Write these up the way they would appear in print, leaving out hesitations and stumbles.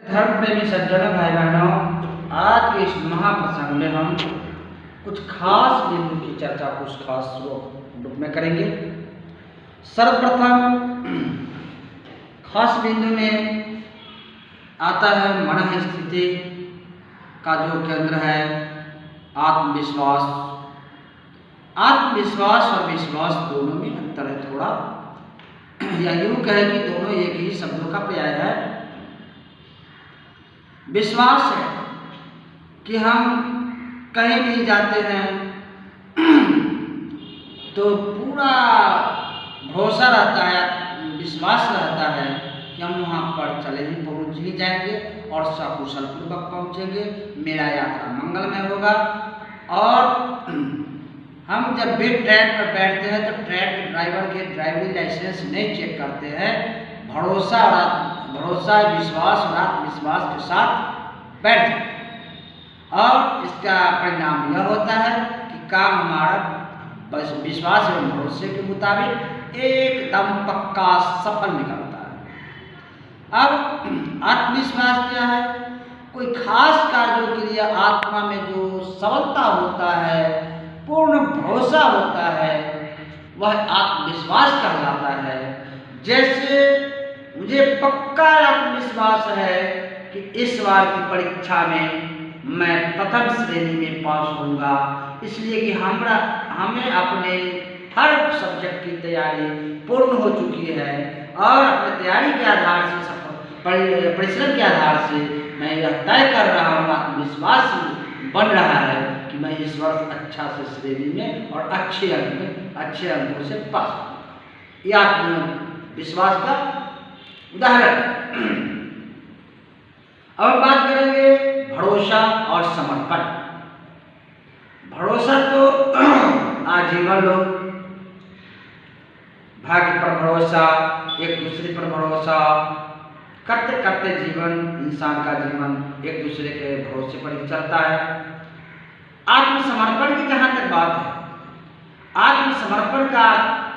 धर्म प्रेमी सज्जनों भाई बहनों, आज के इस महाप्रसंग में हम कुछ खास बिंदु की चर्चा कुछ खास रूप में करेंगे। सर्वप्रथम खास बिंदु में आता है मन स्थिति का जो केंद्र है आत्मविश्वास। आत्मविश्वास और विश्वास दोनों में अंतर है थोड़ा, या यूं कहें कि दोनों एक ही शब्दों का पर्याय है। विश्वास है कि हम कहीं भी जाते हैं तो पूरा भरोसा रहता है, विश्वास रहता है कि हम वहाँ पर चले ही पहुँच ही जाएंगे और सकुशल पूर्वक पहुँचेंगे, मेरा यात्रा मंगलमय होगा। और हम जब भी ट्रेन पर बैठते हैं तो ट्रेन के ड्राइवर के ड्राइविंग लाइसेंस नहीं चेक करते हैं, भरोसा, विश्वास और आत्मविश्वास के साथ बैठ जाते। और इसका परिणाम यह होता है कि काम हमारा बस विश्वास एवं भरोसे के मुताबिक एकदम पक्का सफल निकलता है। अब आत्मविश्वास क्या है? कोई खास कार्यों के लिए आत्मा में जो सबलता होता है, पूर्ण भरोसा होता है, वह आत्मविश्वास कहलाता है। जैसे मुझे पक्का आत्मविश्वास है कि इस बार की परीक्षा में मैं प्रथम श्रेणी में पास होऊंगा, इसलिए कि हमें अपने हर सब्जेक्ट की तैयारी पूर्ण हो चुकी है और अपने तैयारी के आधार से परिश्रम के आधार से मैं यह तय कर रहा हूँ, आत्मविश्वास बन रहा है कि मैं इस वर्ष अच्छा से श्रेणी में और अच्छे अंकों से पास होऊंगा। यह आत्मविश्वास का उदाहरण। अब बात करेंगे भरोसा और समर्पण। भरोसा तो आजीवन लोग भाग्य पर भरोसा, एक दूसरे पर भरोसा करते करते इंसान का जीवन एक दूसरे के भरोसे पर ही चलता है। आत्मसमर्पण की जहाँ तक बात है, आत्मसमर्पण का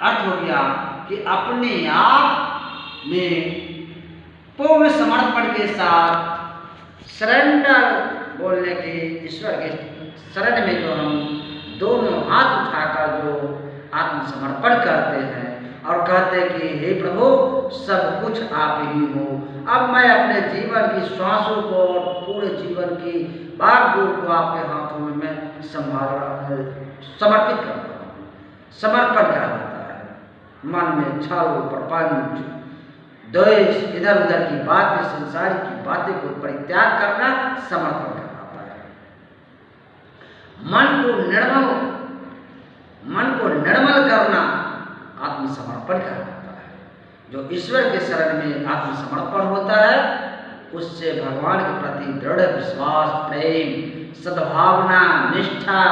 अर्थ हो गया कि अपने आप में पूर्ण समर्पण के साथ सरेंडर बोलने की, ईश्वर के शरण में जो हम दोनों हाथ उठाकर जो आत्मसमर्पण करते हैं और कहते हैं कि हे प्रभु, सब कुछ आप ही हो, अब मैं अपने जीवन की श्वासों को और पूरे जीवन की बागडोर को आपके हाथों में मैं समर्पित करता हूँ। समर्पण कहलाता है मन में छल, प्रपंच, द्वेष, इधर उधर की बातें, संसार की बातें को परित्याग करना समर्पण कहलाता है। मन को निर्मल करना आत्मसमर्पण कहलाता है। जो ईश्वर के शरण में आत्मसमर्पण होता है, उससे भगवान के प्रति दृढ़ विश्वास, प्रेम, सद्भावना, निष्ठा,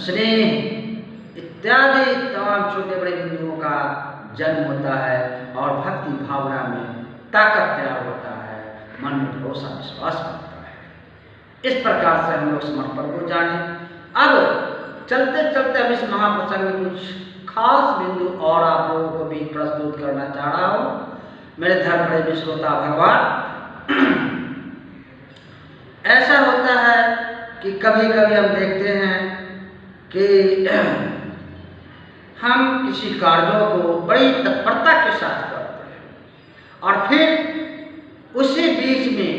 स्नेह इत्यादि तमाम छोटे बड़े बिंदुओं का जन्म होता है और भक्ति भावना में ताकत तैयार होता है, मन में भरोसा विश्वास बनता है। इस प्रकार से हम लोग समर्पण को जाने। अब चलते चलते हम इस महाप्रसंग में कुछ खास बिंदु और आप लोगों को भी प्रस्तुत करना चाह रहा हूँ। मेरे धर्म प्रेमी श्रोता भगवान, ऐसा होता है कि कभी कभी हम देखते हैं कि हम किसी कार्यों को बड़ी तत्परता के साथ करते हैं और फिर उसी बीच में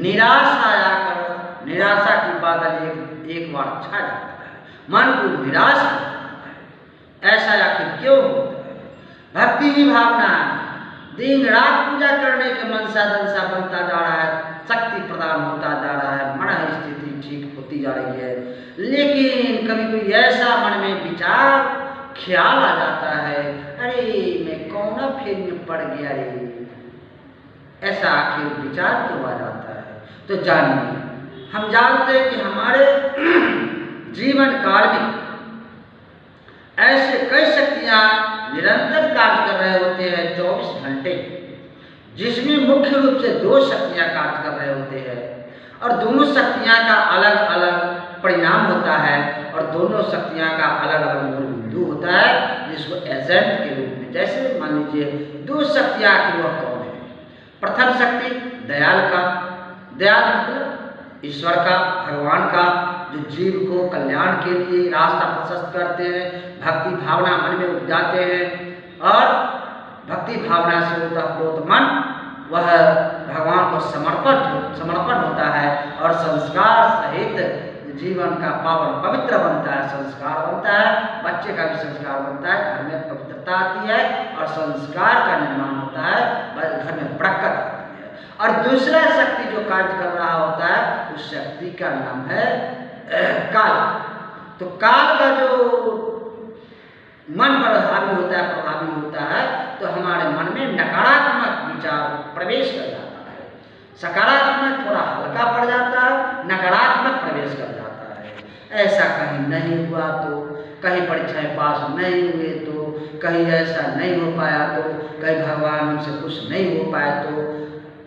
निराशा की बादल एक बार छा जाता है, मन को निराश करता है। ऐसा आखिर क्यों होता है? भक्ति की भावना दिन रात पूजा करने के मनसा दंसा बनता जा रहा है, शक्ति प्रदान होता जा रहा है, मन स्थिति ठीक होती जा रही है, लेकिन कभी कोई ऐसा मन में विचार ख्याल आ जाता है, अरे मैं कौन फिल्म में पड़ गया रे। ऐसा आखिर विचार क्यों आ जाता है? तो जानिए, हम जानते हैं कि हमारे जीवन काल में ऐसे कई शक्तियां निरंतर कार्य कर रहे होते हैं 24 घंटे, जिसमें मुख्य रूप से 2 शक्तियां कार्य कर रहे होते हैं और दोनों शक्तियां का अलग अलग परिणाम होता है और दोनों शक्तियां का अलग अलग मूल बिंदु होता है, जिसको एजेंट के रूप में, जैसे मान लीजिए 2 शक्तियां आखिर वह कौन है? प्रथम शक्ति दयाल का, दयाल मतलब ईश्वर का, भगवान का, जो जीव को कल्याण के लिए रास्ता प्रशस्त करते हैं, भक्ति भावना मन में उपजाते हैं और भक्ति भावना से ओतप्रोत मन वह भगवान को समर्पण होता है और संस्कार सहित जीवन का पावन पवित्र बनता है, संस्कार बनता है, बच्चे का भी संस्कार बनता है, घर में पवित्रता आती है और संस्कार का निर्माण होता है, घर में बरकत आती है। और दूसरा शक्ति जो कार्य कर रहा होता है उस शक्ति का नाम है काल। तो काल का जो मन पर हावी होता है, प्रभावी होता है, तो हमारे मन में नकारात्मक विचार प्रवेश कर जाता है, सकारात्मक थोड़ा हल्का पड़ जाता है, नकारात्मक प्रवेश कर जाता है। ऐसा कहीं नहीं हुआ तो, कहीं परीक्षाएं पास नहीं हुए तो, कहीं ऐसा नहीं हो पाया तो, कहीं भगवान हमसे खुश नहीं हो पाए तो,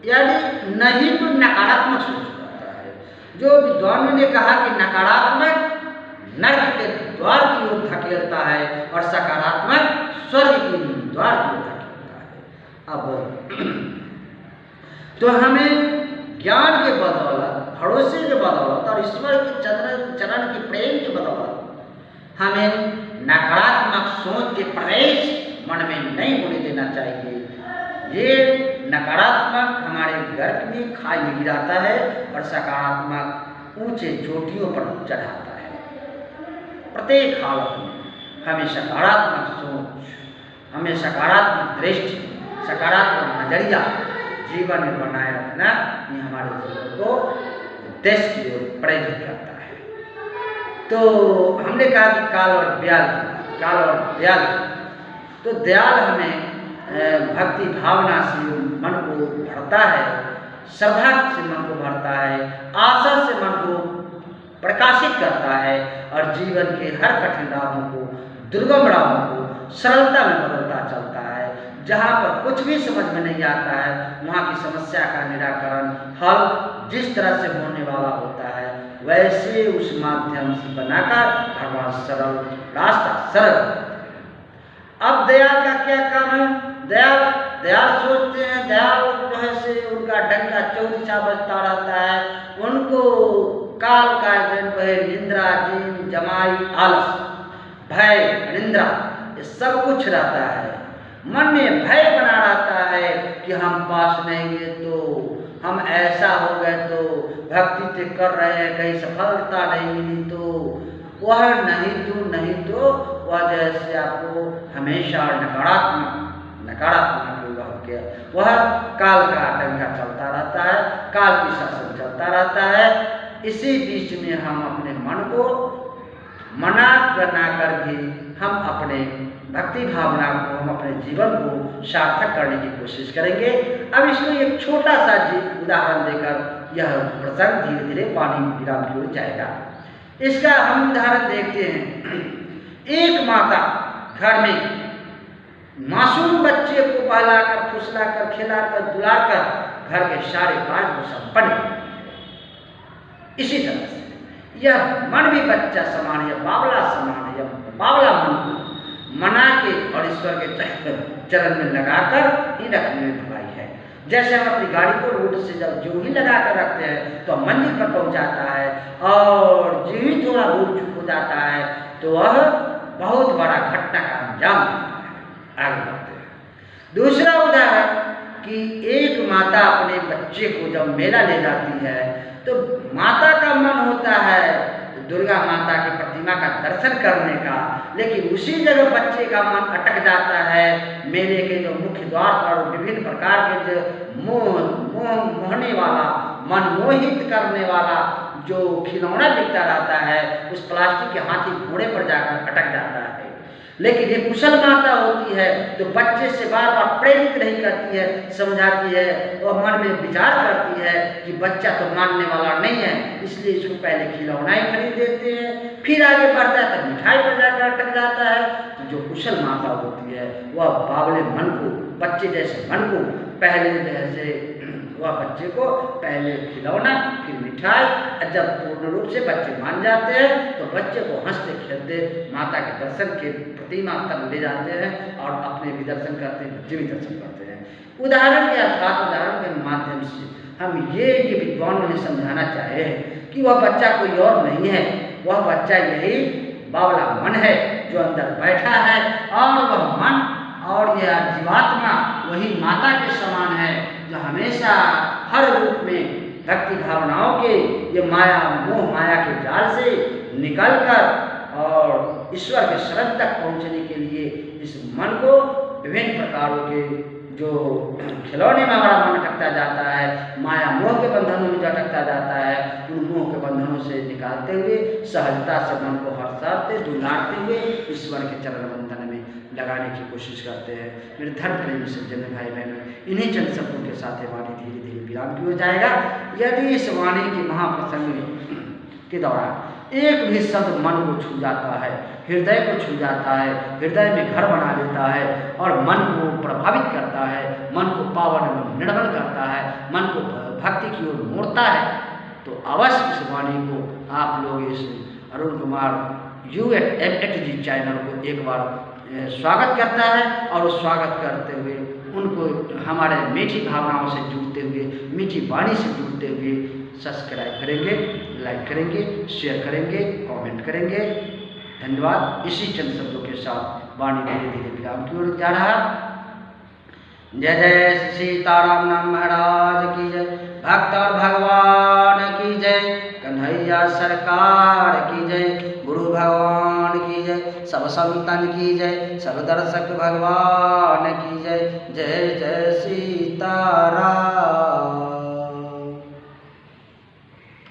यानी नहीं तो नकारात्मक सोच जाता है। जो विद्वानों ने कहा कि नकारात्मक नरक के द्वार की ओर धकेलता है और सकारात्मक स्वर्ग की द्वार की ओर धकेलता है। अब तो हमें ज्ञान के बदौलत, भरोसे के बदौलत और ईश्वर के चरण के प्रेम के बदौलत हमें नकारात्मक सोच के प्रवेश मन में नहीं होने देना चाहिए। ये नकारात्मक हमारे गर्भ में खाई में गिराता है और सकारात्मक ऊंचे चोटियों पर चढ़ाता है। प्रत्येक हालत में हमें सकारात्मक सोच, हमें सकारात्मक दृष्टि, सकारात्मक नजरिया जीवन में बनाए रखना, ये हमारे जीवन को उद्देश्य की ओर प्रेरित करता है। तो हमने कहा कि काल और दयाल, तो दयाल हमें भक्ति भावना से मन को भरता है, श्रद्धा से मन को भरता है, आशा से मन को प्रकाशित करता है और जीवन के हर कठिन राहों को, दुर्गम राहों को सरलता में बदलता चलता है। जहाँ पर कुछ भी समझ में नहीं आता है वहाँ की समस्या का निराकरण हल जिस तरह से होने वाला होता है वैसे उस माध्यम से बनाकर भगवान सरल रास्ता सरल। अब दयाल का क्या काम है? दयाल सोचते हैं, दयाल जो है से उनका डंका चौदिशा बजता रहता है, उनको काल का निंद्रा, जीन, जमाई, आलस, भय, निंद्रा ये सब कुछ रहता है। मन में भय बना रहता है कि हम पास नहीं गए तो, हम ऐसा हो गए तो, भक्ति तो कर रहे हैं कहीं सफलता नहीं मिली तो, वह नहीं तो वह जैसे आपको हमेशा नकारात्मक वह काल का डंका चलता रहता है, काल की शासन चलता रहता है। इसी बीच में हम अपने मन को मना कर भी हम अपने भक्ति भावना को, हम अपने जीवन को सार्थक करने की कोशिश करेंगे। अब इसमें एक छोटा सा उदाहरण देकर यह प्रसंग धीरे धीरे पानी विराम की ओर जाएगा। इसका हम उदाहरण देखते हैं। एक माता घर में मासूम बच्चे को पहलाकर, फुसलाकर, खिलाकर, दुलाकर घर के सारे कार्य को संपन्न करती है। इसी तरह से यह मन भी बच्चा समान है, बावला समान है, बावला मन को मना के और ईश्वर के चरण में लगाकर ही रखने में भलाई है। जैसे हम अपनी गाड़ी को रोड से जब जो ही लगा कर रखते हैं तो मंजिल पर पहुंच जाता है, और जो ही थोड़ा भूल चूक हो जाता है तो वह बहुत बड़ा घटना का अंजाम देता है। आगे बढ़ते हैं। दूसरा उदाहरण कि एक माता अपने बच्चे को जब मेला ले जाती है तो माता का मन होता है दुर्गा माता की प्रतिमा का दर्शन करने का, लेकिन उसी जगह बच्चे का मन अटक जाता है। मेले के जो मुख्य द्वार पर विभिन्न प्रकार के जो मोहने वाला, मन मोहित करने वाला जो खिलौना बिकता रहता है उस प्लास्टिक के हाथी घोड़े पर जाकर अटक जाता है। लेकिन ये कुशल माता होती है तो बच्चे से बार बार प्रेरित नहीं करती है, समझाती है और मन में विचार करती है कि बच्चा तो मानने वाला नहीं है, इसलिए इसको पहले खिलौना ही खरीद देते हैं, फिर आगे बढ़ता है तो मिठाई पर जाकर अटक जाता है। तो जो कुशल माता होती है वह बावले मन को, बच्चे जैसे मन को पहले जैसे वह बच्चे को पहले खिलौना फिर मिठाई, और जब पूर्ण रूप से बच्चे मान जाते हैं तो बच्चे को हंसते खेलते माता के दर्शन के प्रतिमा तक ले जाते हैं और अपने भी दर्शन करते हैं, बच्चे भी दर्शन करते हैं। उदाहरण के अर्थात उदाहरण के माध्यम से हम ये विद्वानों ने समझाना चाहे हैं कि वह बच्चा कोई और नहीं है, वह बच्चा यही बावला मन है जो अंदर बैठा है, और वह मन और यह जीवात्मा वही माता के समान है जो हमेशा हर रूप में भक्ति भावनाओं के ये माया मोह माया के जाल से निकलकर और ईश्वर के शरण तक पहुँचने के लिए इस मन को विभिन्न प्रकारों के जो खिलौने में हमारा मन अटकता जाता है, माया मोह के बंधनों में जो अटकता जाता है, उन मोह के बंधनों से निकालते हुए सहजता से मन को हर्षाते दुलारते हुए ईश्वर के चरण बंधन में लगाने की कोशिश करते हैं। मेरे धर्म प्रेमी सज्जन भाई बहनों, इन्हीं चंद शब्दों के साथ वाणी धीरे धीरे विराम की हो जाएगा। यदि इस वाणी के महाप्रसंग के दौरान एक भी शब्द मन को छू जाता है, हृदय को छू जाता है, हृदय में घर बना लेता है और मन को प्रभावित करता है, मन को पावन एवं निर्मल करता है, मन को भक्ति की ओर मोड़ता है, तो अवश्य इस वाणी को आप लोग इस अरुण कुमार UAT चैनल को एक बार स्वागत करता है, और उस स्वागत करते हुए उनको हमारे मीठी भावनाओं से जुड़ते हुए, मीठी वाणी से जुड़ते हुए सब्सक्राइब करेंगे, लाइक करेंगे, शेयर करेंगे, कमेंट करेंगे। धन्यवाद। इसी चंद शब्दों के साथ वाणी धीरे धीरे विराम की ओर जा रहा। जय जय सीताराम नाम महाराज की जय, भक्त और भगवान की जय, कन्हैया सरकार की जय, गुरु भगवान की जय, सब संतन की जय, सब दर्शक भगवान की जय। जय जय सीताराम।